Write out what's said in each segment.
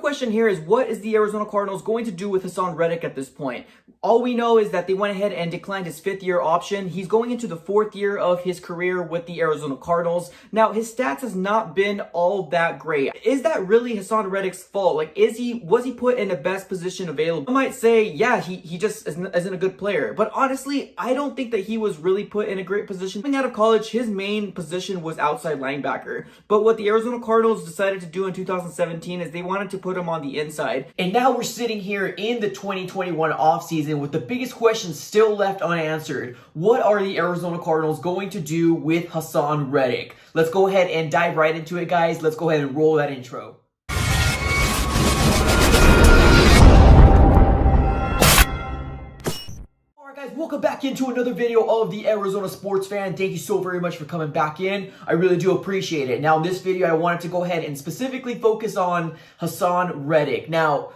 question here is, what is the Arizona Cardinals going to do with Haason Reddick at this point? All we know is that they went ahead and declined his 5th-year option. He's going into the 4th year of his career with the Arizona Cardinals. Now, his stats has not been all that great. Is that really Haason Reddick's fault? Like, was he put in the best position available? I might say, yeah, he just isn't a good player. But honestly, I don't think that he was really put in a great position. Coming out of college, his main position was outside linebacker. But what the Arizona Cardinals decided to do in 2017 is they wanted to put him on the inside. And now we're sitting here in the 2021 offseason with the biggest question still left unanswered. What are the Arizona Cardinals going to do with Haason Reddick? Let's go ahead and dive right into it, guys. Let's go ahead and roll that intro. Guys, welcome back into another video of the Arizona Sports Fan. Thank you so very much for coming back in. I really do appreciate it. Now, in this video, I wanted to go ahead and specifically focus on Haason Reddick. Now,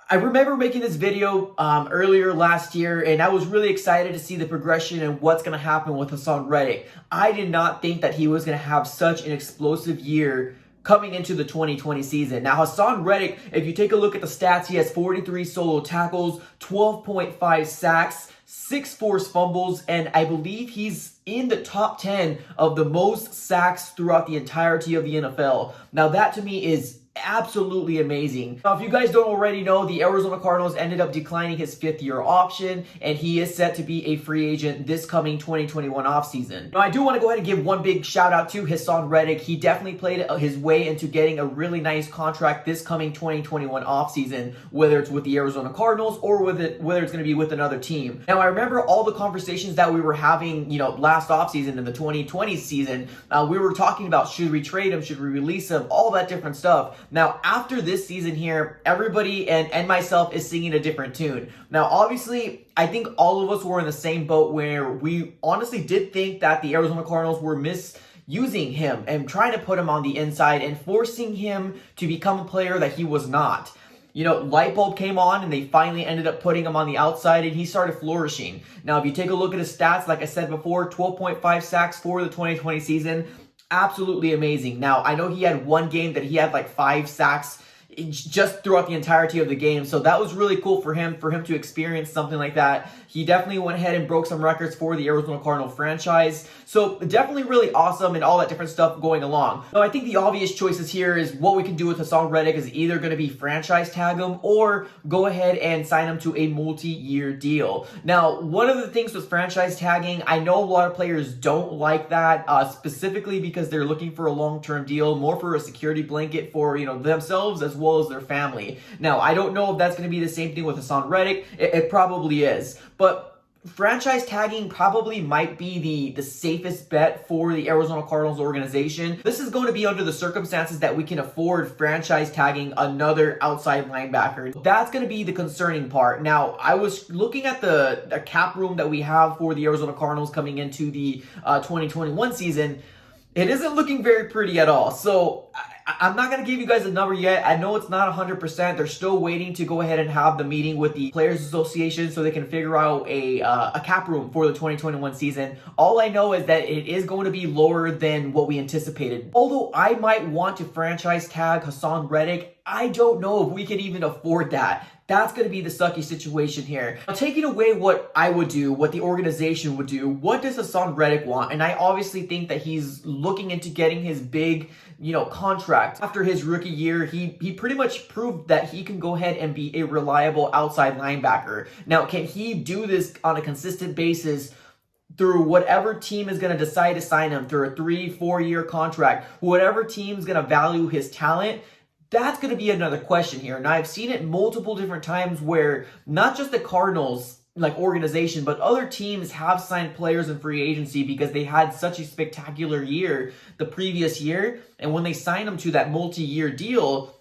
I remember making this video earlier last year, and I was really excited to see the progression and what's going to happen with Haason Reddick. I did not think that he was going to have such an explosive year coming into the 2020 season. Now, Haason Reddick, if you take a look at the stats, he has 43 solo tackles, 12.5 sacks, 6 forced fumbles, and I believe he's in the top 10 of the most sacks throughout the entirety of the NFL. Now, that to me is absolutely amazing. Now, if you guys don't already know, the Arizona Cardinals ended up declining his 5th-year option, and he is set to be a free agent this coming 2021 offseason. Now, I do want to go ahead and give one big shout out to Haason Reddick. He definitely played his way into getting a really nice contract this coming 2021 offseason, whether it's with the Arizona Cardinals or whether it's going to be with another team. Now, I remember all the conversations that we were having, last offseason in the 2020 season. We were talking about, should we trade him, should we release him, all that different stuff. Now, after this season here, everybody and myself is singing a different tune. Now, obviously, I think all of us were in the same boat where we honestly did think that the Arizona Cardinals were misusing him and trying to put him on the inside and forcing him to become a player that he was not. Light bulb came on and they finally ended up putting him on the outside and he started flourishing. Now, if you take a look at his stats, like I said before, 12.5 sacks for the 2020 season. Absolutely amazing. Now, I know he had one game that he had like 5 sacks just throughout the entirety of the game. So that was really cool for him to experience something like that. He definitely went ahead and broke some records for the Arizona Cardinals franchise. So definitely really awesome and all that different stuff going along. Now, I think the obvious choices here is what we can do with Haason Reddick is either going to be franchise tag him or go ahead and sign him to a multi-year deal. Now, one of the things with franchise tagging, I know a lot of players don't like that, specifically because they're looking for a long-term deal, more for a security blanket for, themselves as well as their family. Now, I don't know if that's going to be the same thing with Haason Reddick. It probably is. But franchise tagging probably might be the safest bet for the Arizona Cardinals organization. This is going to be under the circumstances that we can afford franchise tagging another outside linebacker. That's going to be the concerning part. Now, I was looking at the cap room that we have for the Arizona Cardinals coming into the 2021 season. It isn't looking very pretty at all. So I'm not going to give you guys a number yet. I know it's not 100%. They're still waiting to go ahead and have the meeting with the Players Association so they can figure out a cap room for the 2021 season. All I know is that it is going to be lower than what we anticipated. Although I might want to franchise tag Haason Reddick, I don't know if we can even afford that. That's going to be the sucky situation here. Now, taking away what I would do, what the organization would do, what does Haason Reddick want? And I obviously think that he's looking into getting his big, contract. After his rookie year, he pretty much proved that he can go ahead and be a reliable outside linebacker. Now, can he do this on a consistent basis through whatever team is going to decide to sign him through a 3-4 year contract? Whatever team is going to value his talent, that's going to be another question here. And I've seen it multiple different times where not just the Cardinals organization, but other teams have signed players in free agency because they had such a spectacular year the previous year. And when they sign them to that multi-year deal,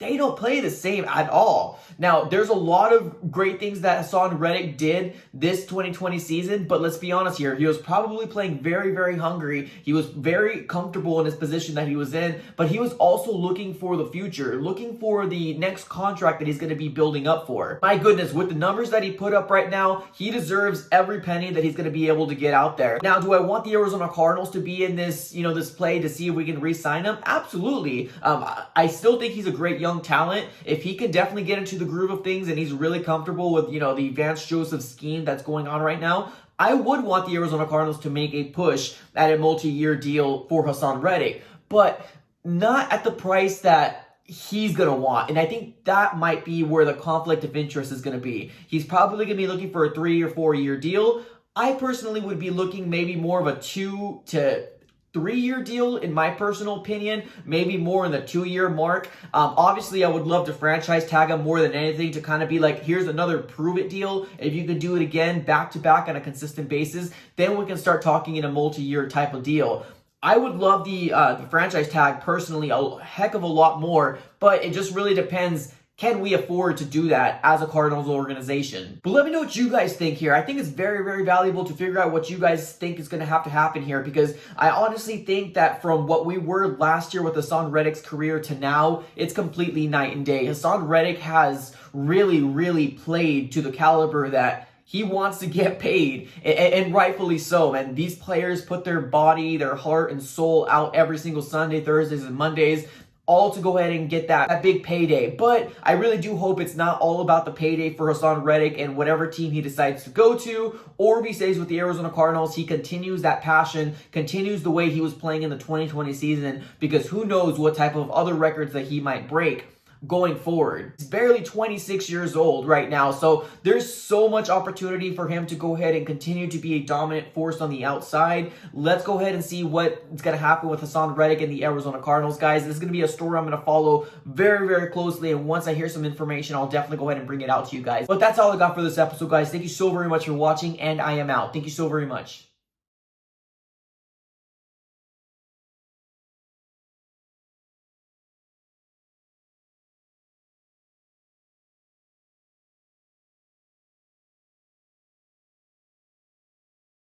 they don't play the same at all. Now, there's a lot of great things that Haason Reddick did this 2020 season, but let's be honest here. He was probably playing very, very hungry. He was very comfortable in his position that he was in, but he was also looking for the future, looking for the next contract that he's going to be building up for. My goodness, with the numbers that he put up right now, he deserves every penny that he's going to be able to get out there. Now, do I want the Arizona Cardinals to be in this, this play to see if we can re-sign him? Absolutely. I still think he's a great young talent. If he can definitely get into the groove of things and he's really comfortable with, the Vance Joseph scheme that's going on right now, I would want the Arizona Cardinals to make a push at a multi-year deal for Haason Reddick, but not at the price that he's going to want. And I think that might be where the conflict of interest is going to be. He's probably going to be looking for a 3 or 4 year deal. I personally would be looking maybe more of a 2 to 3 year deal, in my personal opinion, maybe more in the 2 year mark. Obviously, I would love to franchise tag him more than anything to kind of be like, here's another prove it deal. If you can do it again back to back on a consistent basis, then we can start talking in a multi-year type of deal. I would love the franchise tag personally a heck of a lot more, but it just really depends. Can we afford to do that as a Cardinals organization? But let me know what you guys think here. I think it's very, very valuable to figure out what you guys think is going to have to happen here, because I honestly think that from what we were last year with Haason Reddick's career to now, it's completely night and day. Haason Reddick has really, really played to the caliber that he wants to get paid, and rightfully so, man. These players put their body, their heart, and soul out every single Sunday, Thursdays, and Mondays, all to go ahead and get that big payday. But I really do hope it's not all about the payday for Haason Reddick and whatever team he decides to go to, or if he stays with the Arizona Cardinals, he continues that passion, continues the way he was playing in the 2020 season, because who knows what type of other records that he might break going forward. He's barely 26 years old right now, so there's so much opportunity for him to go ahead and continue to be a dominant force on the outside. Let's go ahead and see what's going to happen with Haason Reddick and the Arizona Cardinals, guys. This is going to be a story I'm going to follow very, very closely, and once I hear some information, I'll definitely go ahead and bring it out to you guys. But that's all I got for this episode, guys. Thank you so very much for watching, and I am out. Thank you so very much.